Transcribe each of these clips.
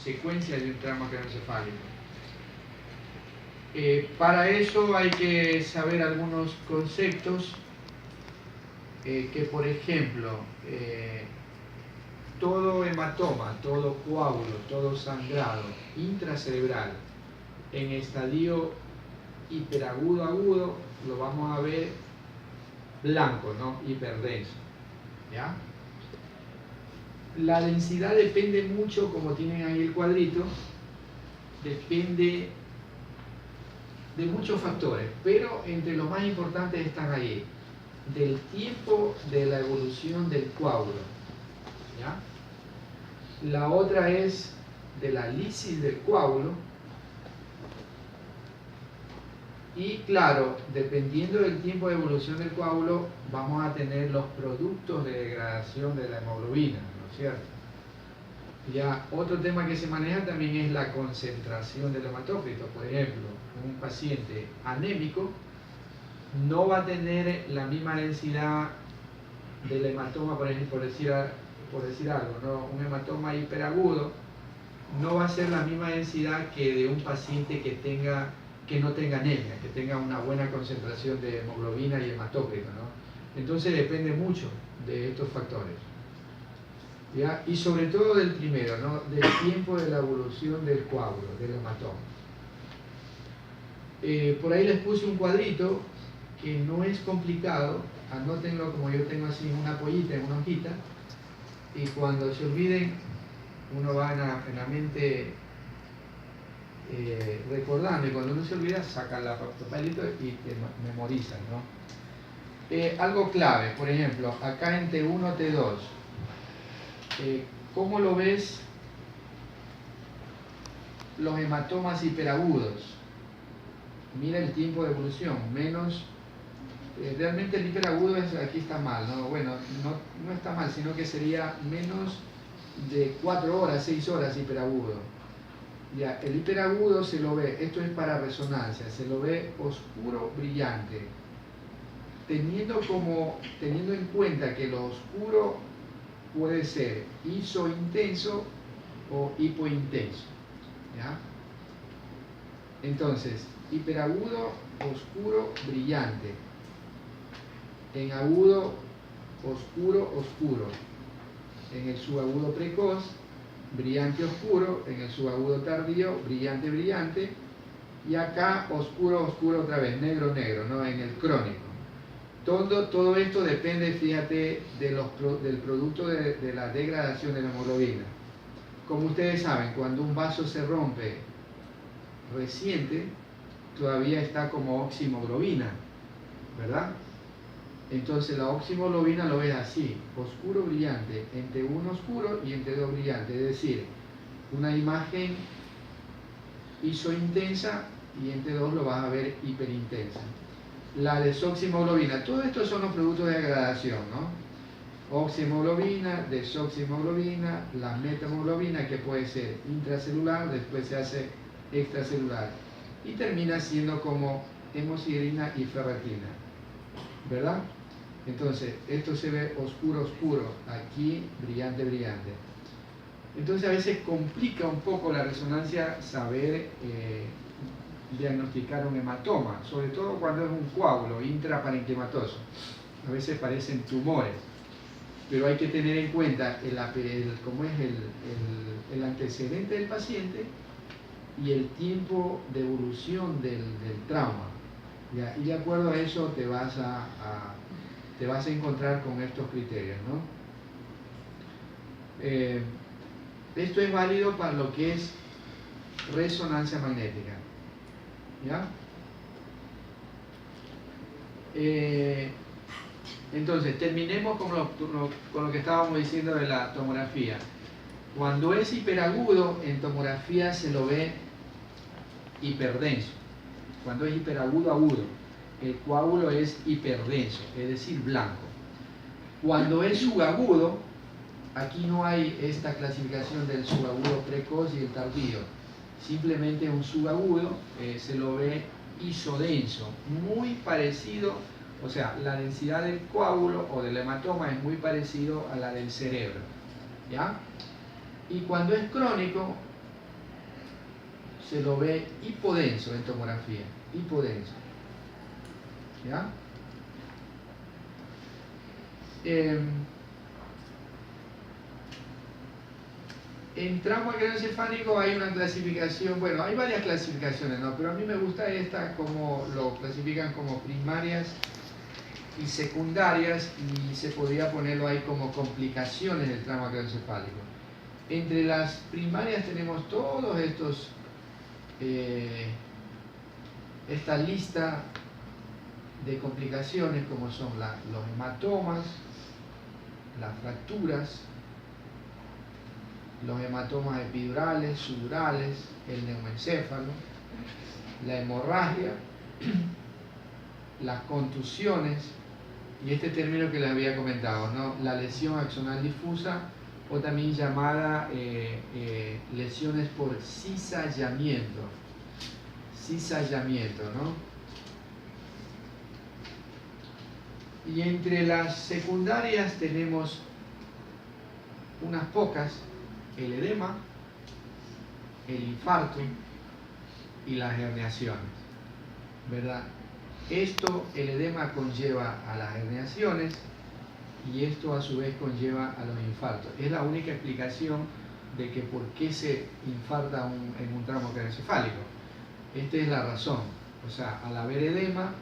consecuencia de un trauma craneoencefálico. Para eso hay que saber algunos conceptos que, por ejemplo, todo hematoma, todo coágulo, todo sangrado intracerebral en estadio hiperagudo agudo lo vamos a ver blanco, ¿no? Hiperdenso, ¿ya? La densidad depende mucho, como tienen ahí el cuadrito, depende de muchos factores, pero entre los más importantes están ahí, del tiempo de la evolución del coágulo, ¿ya? La otra es de la lisis del coágulo, y claro, dependiendo del tiempo de evolución del coágulo, vamos a tener los productos de degradación de la hemoglobina, ¿no es cierto? Ya, otro tema que se maneja también es la concentración del hematócrito. Por ejemplo, un paciente anémico no va a tener la misma densidad del hematoma, por ejemplo, por decir algo, ¿no? Un hematoma hiperagudo no va a ser la misma densidad que de un paciente que no tenga anemia, que tenga una buena concentración de hemoglobina y hematócrito, ¿no? Entonces depende mucho de estos factores, ¿ya? Y sobre todo del primero, ¿no? Del tiempo de la evolución del coágulo, del hematoma. Por ahí les puse un cuadrito que no es complicado, anótenlo como yo tengo así en una pollita, en una hojita, y cuando se olviden, uno va en la mente recordando, y cuando uno se olvida, sacan la papelito y te memorizan, ¿no? Algo clave, por ejemplo, acá en T1, T2, ¿cómo lo ves los hematomas hiperagudos? Mira el tiempo de evolución, menos, realmente el hiperagudo aquí está mal, ¿no? Bueno, no está mal, sino que sería menos de 4 horas, 6 horas hiperagudo. Ya, el hiperagudo se lo ve, esto es para resonancia, se lo ve oscuro brillante, teniendo en cuenta que lo oscuro puede ser isointenso o hipointenso, ¿ya? Entonces, hiperagudo, oscuro, brillante. En agudo, oscuro, oscuro. En el subagudo precoz, brillante, oscuro. En el subagudo tardío, brillante, brillante. Y acá, oscuro, oscuro otra vez, negro, negro, ¿no? En el crónico. Todo esto depende, fíjate, del producto de la degradación de la hemoglobina. Como ustedes saben, cuando un vaso se rompe reciente, todavía está como oxihemoglobina, ¿verdad? Entonces la oxihemoglobina lo ves así, oscuro brillante, en T1 oscuro y en T2 brillante, es decir, una imagen isointensa y en T2 lo vas a ver hiperintensa. La desoxihemoglobina, todo esto son los productos de degradación, ¿no? Oxihemoglobina, desoxihemoglobina, la metahemoglobina, que puede ser intracelular, después se hace extracelular y termina siendo como hemosiderina y ferritina, ¿verdad? Entonces, esto se ve oscuro, oscuro, aquí brillante, brillante. Entonces a veces complica un poco la resonancia saber diagnosticar un hematoma, sobre todo cuando es un coágulo intraparenquimatoso. A veces parecen tumores, pero hay que tener en cuenta cómo es el antecedente del paciente y el tiempo de evolución del trauma, ¿ya? Y de acuerdo a eso te vas a encontrar con estos criterios, ¿no? Esto es válido para lo que es resonancia magnética, ¿ya? Entonces, terminemos con lo que estábamos diciendo de la tomografía. Cuando es hiperagudo, en tomografía se lo ve hiperdenso. Cuando es hiperagudo agudo, el coágulo es hiperdenso, es decir, blanco. Cuando es subagudo, aquí no hay esta clasificación del subagudo precoz y el tardío. Simplemente un subagudo se lo ve isodenso, muy parecido, o sea, la densidad del coágulo o del hematoma es muy parecido a la del cerebro, ¿ya? Y cuando es crónico, se lo ve hipodenso en tomografía, hipodenso. ¿Ya? En trauma craneoencefálico hay una clasificación, bueno, hay varias clasificaciones, ¿no? Pero a mí me gusta esta, como lo clasifican como primarias y secundarias, y se podría ponerlo ahí como complicaciones del trauma craneoencefálico. Entre las primarias tenemos todos estos, esta lista de complicaciones, como son los hematomas, las fracturas, los hematomas epidurales, sudurales, el neumoencéfalo, la hemorragia, las contusiones, y este término que les había comentado, ¿no? La lesión axonal difusa, o también llamada lesiones por cizallamiento, ¿no? Y entre las secundarias tenemos unas pocas: el edema, el infarto y las herniaciones, ¿verdad? Esto, el edema conlleva a las herniaciones y esto a su vez conlleva a los infartos. Es la única explicación de que por qué se infarta en un tramo craneoencefálico. Esta es la razón. O sea, al haber edema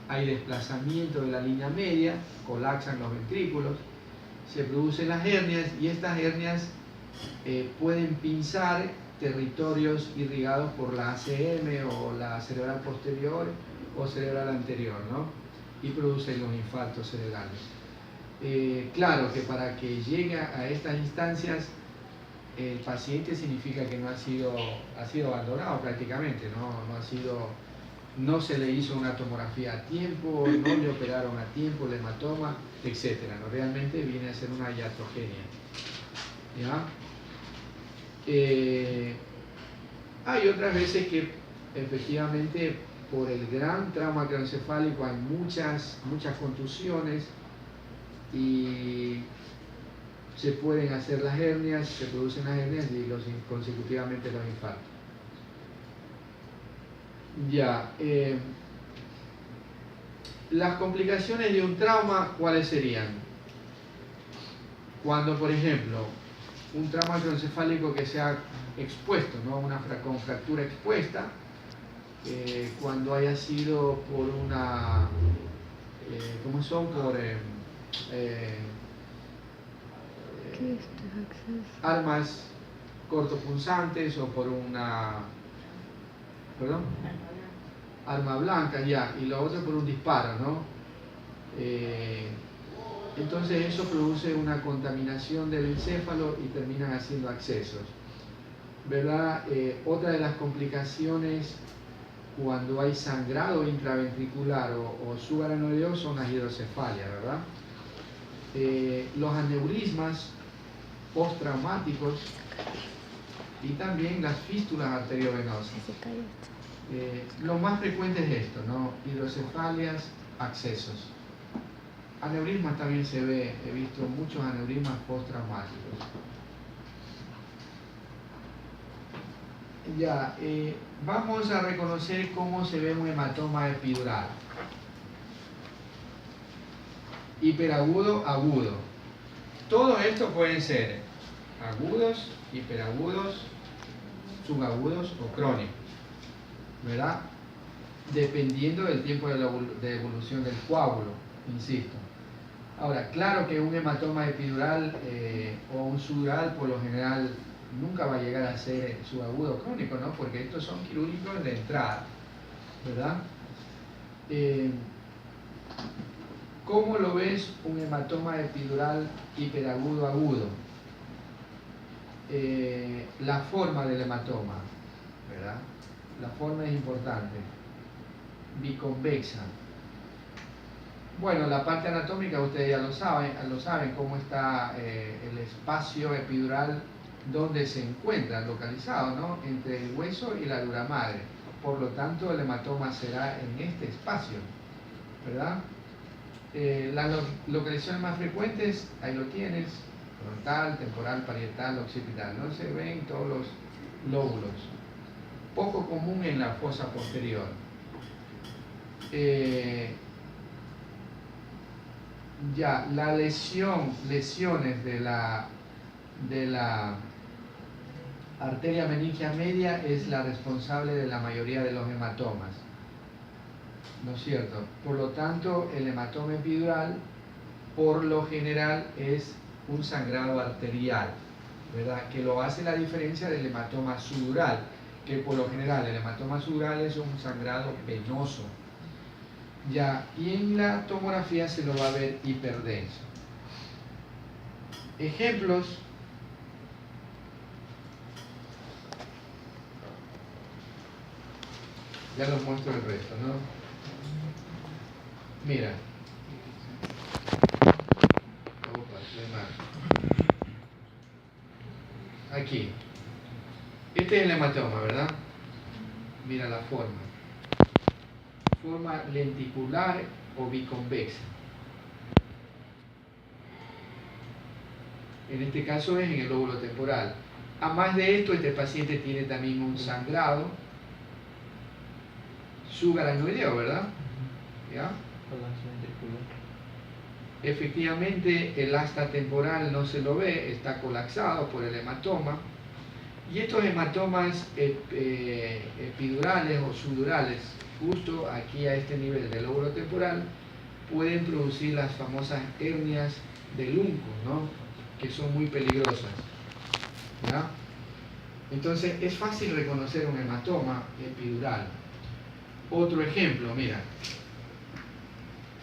hay desplazamiento de la línea media, colapsan los ventrículos, se producen las hernias, y estas hernias pueden pinzar territorios irrigados por la ACM o la cerebral posterior o cerebral anterior, ¿no? Y producen los infartos cerebrales. Claro que para que llegue a estas instancias, el paciente significa que ha sido abandonado prácticamente, no se le hizo una tomografía a tiempo, no le operaron a tiempo el hematoma, etc. ¿no? Realmente viene a ser una iatrogenia. ¿Ya? Hay otras veces que efectivamente por el gran trauma craneoencefálico hay muchas contusiones y se pueden hacer las hernias, se producen las hernias y consecutivamente los infartos. Ya, las complicaciones de un trauma, ¿cuáles serían? Cuando, por ejemplo, un trauma craneoencefálico que sea expuesto, ¿no? Con fractura expuesta, cuando haya sido por una, ¿cómo son? Por armas cortopunzantes o por una, perdón, arma blanca, ya, y lo otro por un disparo, ¿no? Entonces eso produce una contaminación del encéfalo y terminan haciendo accesos, ¿verdad? Otra de las complicaciones cuando hay sangrado intraventricular o subaranoideo son las hidrocefalias, ¿verdad? Los aneurismas postraumáticos y también las fístulas arteriovenosas. Lo más frecuente es esto, ¿no? Hidrocefalias, accesos. Aneurismas también se ve, he visto muchos aneurismas postraumáticos. Ya, vamos a reconocer cómo se ve un hematoma epidural. Hiperagudo, agudo. Todo esto pueden ser agudos, hiperagudos, subagudos o crónicos, ¿verdad? Dependiendo del tiempo de evolución del coágulo, insisto. Ahora, claro que un hematoma epidural o un sudural por lo general nunca va a llegar a ser subagudo o crónico, ¿no? Porque estos son quirúrgicos de entrada, ¿verdad? ¿Cómo lo ves un hematoma epidural hiperagudo agudo? La forma del hematoma, ¿verdad? La forma es importante. Biconvexa. Bueno, la parte anatómica ustedes ya lo saben cómo está el espacio epidural donde se encuentra localizado, ¿no? Entre el hueso y la dura madre. Por lo tanto, el hematoma será en este espacio, ¿verdad? Las localizaciones más frecuentes, ahí lo tienes: frontal, temporal, parietal, occipital, ¿no? Se ven todos los lóbulos. poco común en la fosa posterior. Ya, la lesiones de la arteria meningia media es la responsable de la mayoría de los hematomas, ¿no es cierto? Por lo tanto, el hematoma epidural, por lo general, es un sangrado arterial, ¿verdad? Que lo hace la diferencia del hematoma sudural, que por lo general el hematoma sudural es un sangrado venoso. Ya, y en la tomografía se lo va a ver hiperdenso. Ejemplos. Ya los muestro el resto, ¿no? Mira. Aquí. Este es el hematoma, ¿verdad? Mira la forma. Forma lenticular o biconvexa. En este caso es en el lóbulo temporal. A más de esto, este paciente tiene también un sangrado subaracnoideo, ¿verdad? ¿Ya? Efectivamente, el asta temporal no se lo ve, está colapsado por el hematoma. Y estos hematomas epidurales o subdurales, justo aquí a este nivel del lóbulo temporal, pueden producir las famosas hernias del unco, ¿no? Que son muy peligrosas, ¿ya? Entonces es fácil reconocer un hematoma epidural. Otro ejemplo, mira,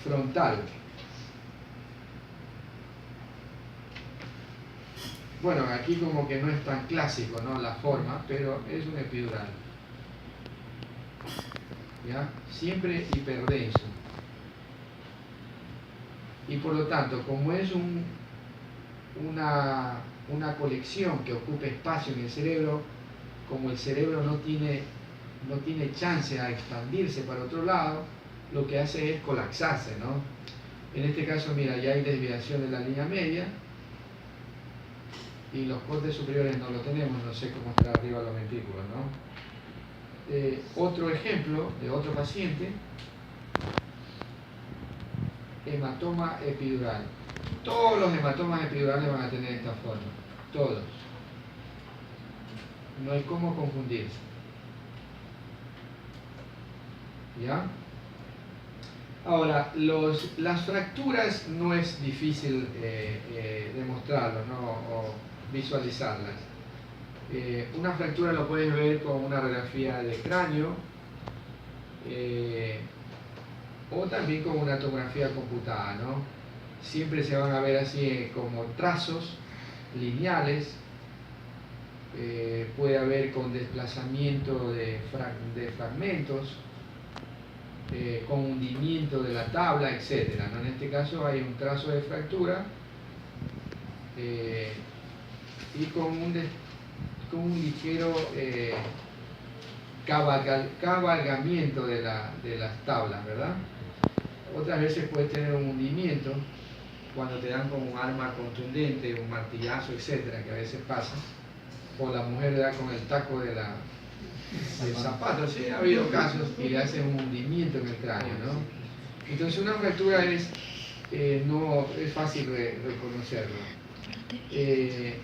frontal. Bueno, aquí como que no es tan clásico, ¿no? La forma, pero es un epidural. ¿Ya? Siempre hiperdenso. Y por lo tanto, como es una colección que ocupa espacio en el cerebro, como el cerebro no tiene chance a expandirse para otro lado, lo que hace es colapsarse, ¿no? En este caso, mira, ya hay desviación de la línea media y los cortes superiores no lo tenemos, no sé cómo está arriba los ventrículos, ¿no? Otro ejemplo de otro paciente, hematoma epidural. Todos los hematomas epidurales van a tener esta forma, todos. No hay cómo confundirse. ¿Ya? Ahora, las fracturas no es difícil demostrarlo, ¿no? O visualizarlas. Una fractura lo puedes ver con una radiografía de cráneo o también con una tomografía computada, ¿no? Siempre se van a ver así como trazos lineales. Puede haber con desplazamiento de fragmentos, con hundimiento de la tabla, etc., ¿no? En este caso hay un trazo de fractura y con un ligero cabalgamiento de las tablas, ¿verdad? Otras veces puedes tener un hundimiento cuando te dan como un arma contundente, un martillazo, etcétera, que a veces pasa, o la mujer da con el taco del zapato. Sí, ha habido casos y le hacen un hundimiento en el cráneo, ¿no? Entonces una fractura no es fácil reconocerlo.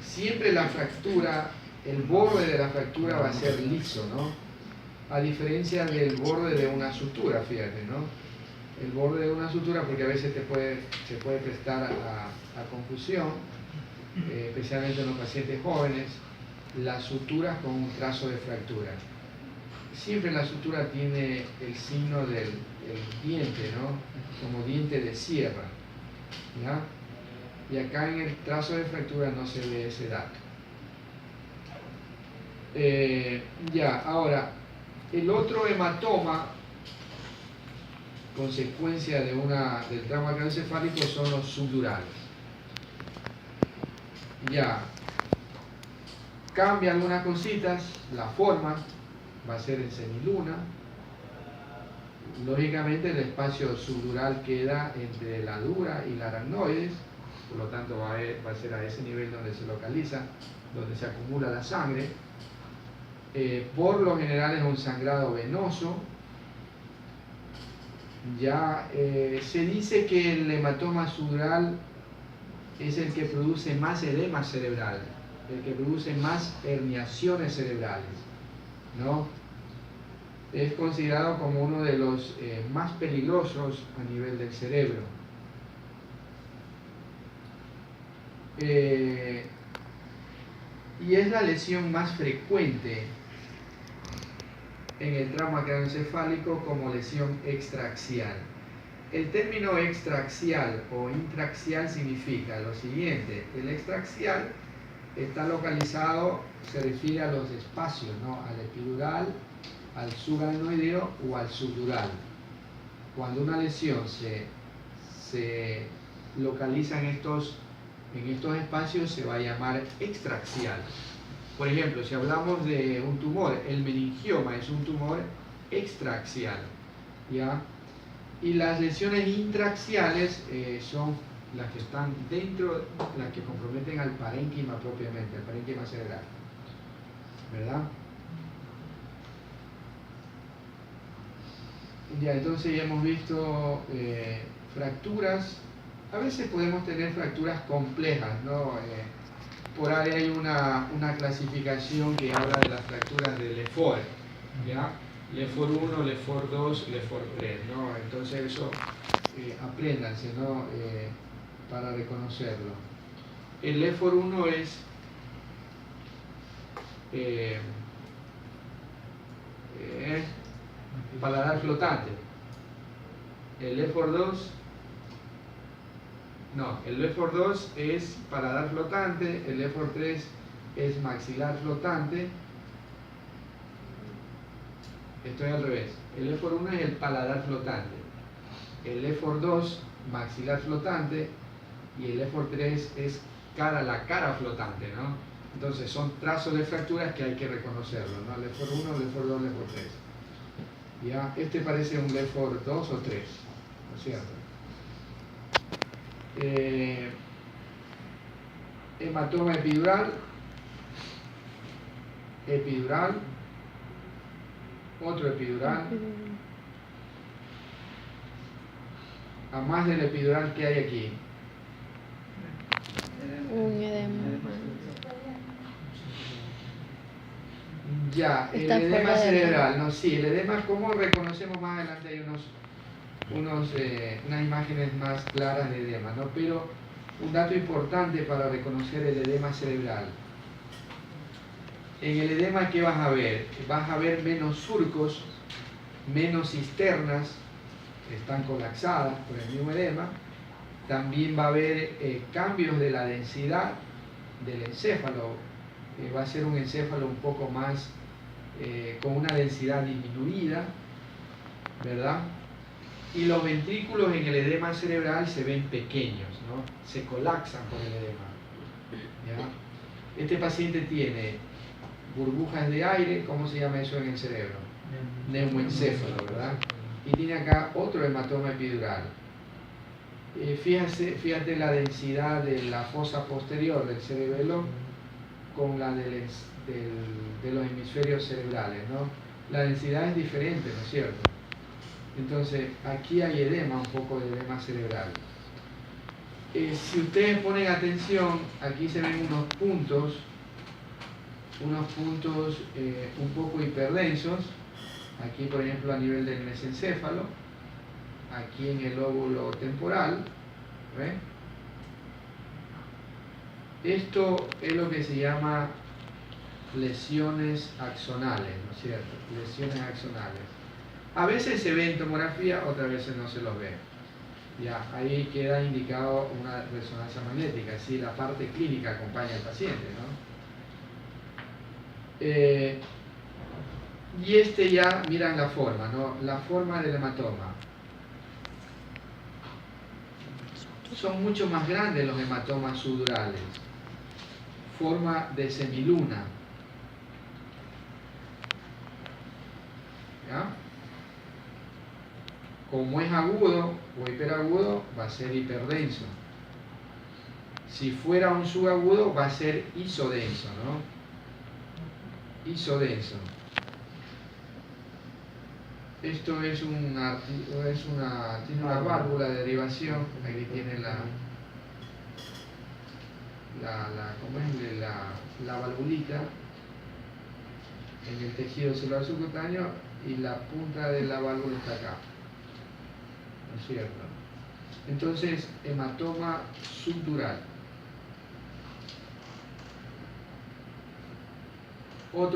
Siempre la fractura, el borde de la fractura va a ser liso, ¿no? A diferencia del borde de una sutura, fíjate, ¿no? El borde de una sutura, porque a veces se puede prestar a confusión, especialmente en los pacientes jóvenes, las suturas con un trazo de fractura. Siempre la sutura tiene el signo del diente, ¿no? Como diente de sierra, ¿ya? Y acá en el trazo de fractura no se ve ese dato. Ya, ahora, el otro hematoma, consecuencia del trauma craneoencefálico, son los subdurales. Ya, cambia algunas cositas, la forma va a ser en semiluna. Lógicamente el espacio subdural queda entre la dura y la aracnoides, por lo tanto va a ser a ese nivel donde se localiza, donde se acumula la sangre. por lo general es un sangrado venoso. Ya se dice que el hematoma subdural es el que produce más edema cerebral, el que produce más herniaciones cerebrales, ¿no? Es considerado como uno de los más peligrosos a nivel del cerebro. Y es la lesión más frecuente en el trauma craneoencefálico como lesión extraaxial. El término extraaxial o intraaxial significa lo siguiente: el extraaxial está localizado, se refiere a los espacios, ¿no? Al epidural, al subaracnoideo o al subdural. Cuando una lesión se localiza en estos espacios, se va a llamar extraaxial. Por ejemplo, si hablamos de un tumor, el meningioma es un tumor extraaxial, ¿ya? Y las lesiones intraaxiales son las que están dentro, las que comprometen al parénquima propiamente, al parénquima cerebral, ¿verdad? Ya, entonces ya hemos visto fracturas. A veces podemos tener fracturas complejas, ¿no? Por ahí hay una clasificación que habla de las fracturas de Lefort, ¿ya? Lefort 1, Lefort 2, Lefort 3, ¿no? Entonces eso, apréndanse, ¿no? Para reconocerlo. El Lefort 1 es paladar flotante. El Lefort 2 no, el Lefort 2 es paladar flotante, el Lefort 3 es maxilar flotante. Estoy al revés. El Lefort 1 es el paladar flotante, el Lefort 2 maxilar flotante y el Lefort 3 es la cara flotante, ¿no? Entonces son trazos de fracturas que hay que reconocerlo, ¿no? Lefort 1, Lefort 2, Lefort 3. ¿Ya? Este parece un Lefort 2 o 3, ¿no es cierto? Hematoma epidural, otro epidural, a más del epidural que hay aquí. Un edema. Ya, el edema cerebral, no, sí, el edema, ¿cómo reconocemos más adelante? Hay unas imágenes más claras de edema, ¿no? Pero un dato importante para reconocer el edema cerebral. En el edema, ¿qué vas a ver? Vas a ver menos surcos, menos cisternas, que están colapsadas por el mismo edema. También va a haber cambios de la densidad del encéfalo. Va a ser un encéfalo un poco más, con una densidad disminuida, ¿verdad? Y los ventrículos en el edema cerebral se ven pequeños, ¿no? Se colapsan por el edema, ¿ya? Este paciente tiene burbujas de aire, ¿cómo se llama eso en el cerebro? Neumoencéfalo, ¿verdad? Y tiene acá otro hematoma epidural. Fíjate la densidad de la fosa posterior del cerebelo con la de los hemisferios cerebrales, ¿no? La densidad es diferente, ¿no es cierto? Entonces, aquí hay edema, un poco de edema cerebral. Si ustedes ponen atención, aquí se ven unos puntos un poco hiperdensos, aquí por ejemplo a nivel del mesencéfalo, aquí en el lóbulo temporal, ¿ven? Esto es lo que se llama lesiones axonales, ¿no es cierto? Lesiones axonales. A veces se ve en tomografía, otras veces no se los ve. Ya, ahí queda indicado una resonancia magnética, si la parte clínica acompaña al paciente, ¿no? Y ya miran la forma, ¿no? La forma del hematoma. Son mucho más grandes los hematomas subdurales. Forma de semiluna. ¿Ya? Como es agudo o hiperagudo, va a ser hiperdenso. Si fuera un subagudo, va a ser isodenso, ¿no? isodenso. Esto es tiene una válvula de derivación, aquí tiene ¿cómo es? La valvulita en el tejido celular subcutáneo y la punta de la válvula está acá, ¿no es cierto? Entonces, hematoma subdural. Otro